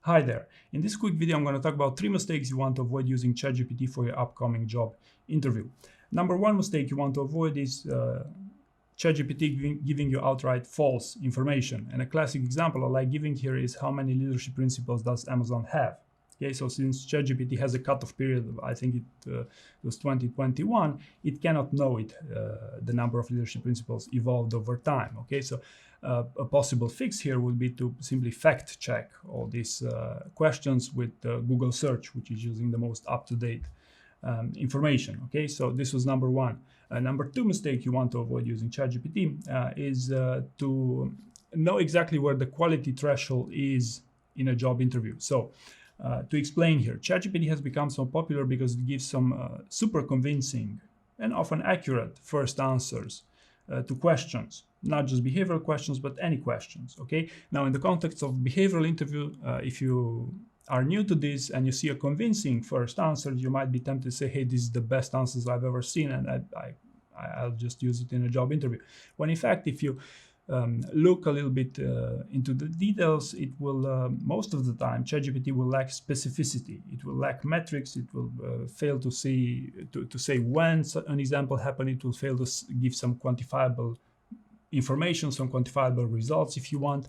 Hi there. In this quick video, I'm going to talk about 3 mistakes you want to avoid using ChatGPT for your upcoming job interview. Number 1 mistake you want to avoid is ChatGPT giving you outright false information. And a classic example I like giving here is how many leadership principles does Amazon have? Okay, so since ChatGPT has a cutoff period of, I think it was 2021, it cannot know the number of leadership principles evolved over time. Okay, so a possible fix here would be to simply fact check all these questions with Google search, which is using the most up-to-date information. Okay, so this was number 1. Number 2 mistake you want to avoid using ChatGPT is to know exactly where the quality threshold is in a job interview. So to explain here, ChatGPT has become so popular because it gives some super convincing and often accurate first answers to questions, not just behavioral questions, but any questions. Okay. Now, in the context of behavioral interview, if you are new to this and you see a convincing first answer, you might be tempted to say, "Hey, this is the best answers I've ever seen, and I'll just use it in a job interview." When in fact, if you look a little bit into the details, it will most of the time ChatGPT will lack specificity. It will lack metrics. It will fail to see to say when an example happened. It will fail to give some quantifiable information, some quantifiable results, if you want.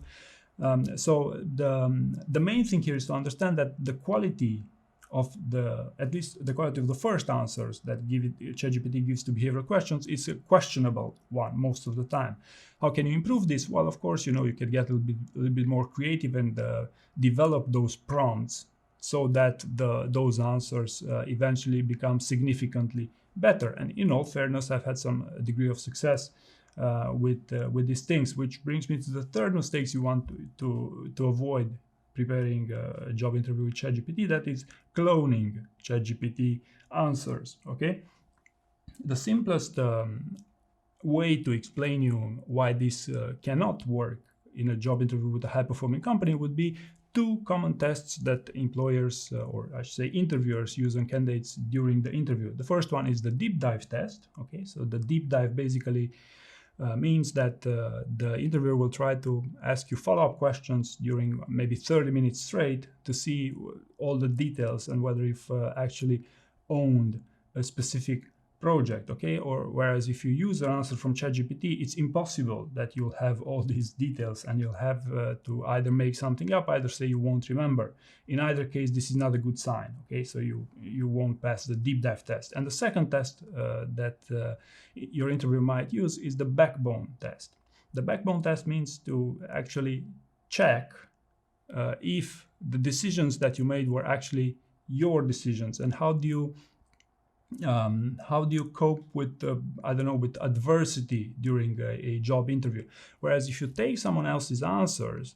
So the main thing here is to understand that the quality of at least the quality of the first answers that ChatGPT gives to behavioral questions is a questionable one most of the time. How can you improve this? Well, of course, you can get a little bit more creative and develop those prompts so that those answers eventually become significantly better. And in all fairness, I've had some degree of success with these things, which brings me to the third mistakes you want to avoid preparing a job interview with ChatGPT, that is cloning ChatGPT answers. Okay, the simplest way to explain you why this cannot work in a job interview with a high-performing company would be 2 common tests that employers, or I should say interviewers, use on candidates during the interview. The first one is the deep dive test. Okay, so the deep dive basically means that the interviewer will try to ask you follow-up questions during maybe 30 minutes straight to see all the details and whether you've actually owned a specific project. Okay, or whereas if you use an answer from ChatGPT, it's impossible that you'll have all these details and you'll have to either make something up, either say you won't remember. In either case, this is not a good sign. Okay, so you won't pass the deep dive test. And the second test that your interviewer might use is the backbone test. The backbone test means to actually check if the decisions that you made were actually your decisions, and how do you cope with I don't know, with adversity during a job interview. Whereas if you take someone else's answers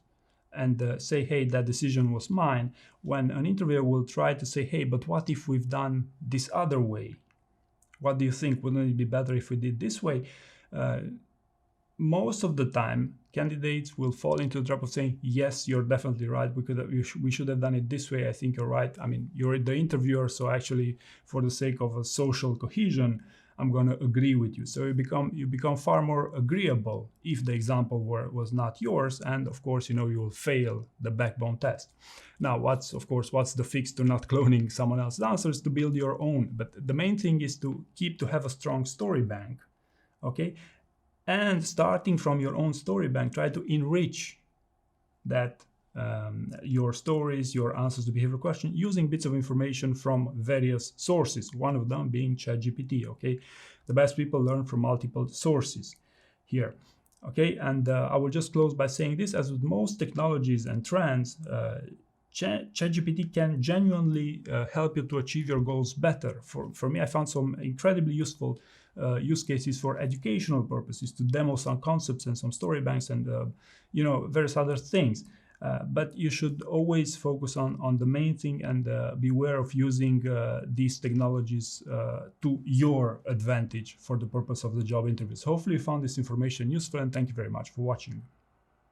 and say, "Hey, that decision was mine," when an interviewer will try to say, "Hey, but what if we've done this other way? What do you think? Wouldn't it be better if we did this way?" Most of the time, candidates will fall into the trap of saying, "Yes, you're definitely right. We should have done it this way. I think you're right. I mean, you're the interviewer, so actually, for the sake of a social cohesion, I'm going to agree with you." So you become far more agreeable if the example was not yours, and of course, you will fail the backbone test. Now, what's the fix to not cloning someone else's answers? To build your own. But the main thing is to have a strong story bank. Okay. And starting from your own story bank, try to enrich that your stories, your answers to behavioral questions, using bits of information from various sources, one of them being ChatGPT. Okay, the best people learn from multiple sources here. Okay, and I will just close by saying this: as with most technologies and trends, ChatGPT can genuinely help you to achieve your goals better. For me, I found some incredibly useful use cases for educational purposes, to demo some concepts and some story banks and various other things. But you should always focus on the main thing and beware of using these technologies to your advantage for the purpose of the job interviews. Hopefully you found this information useful, and thank you very much for watching.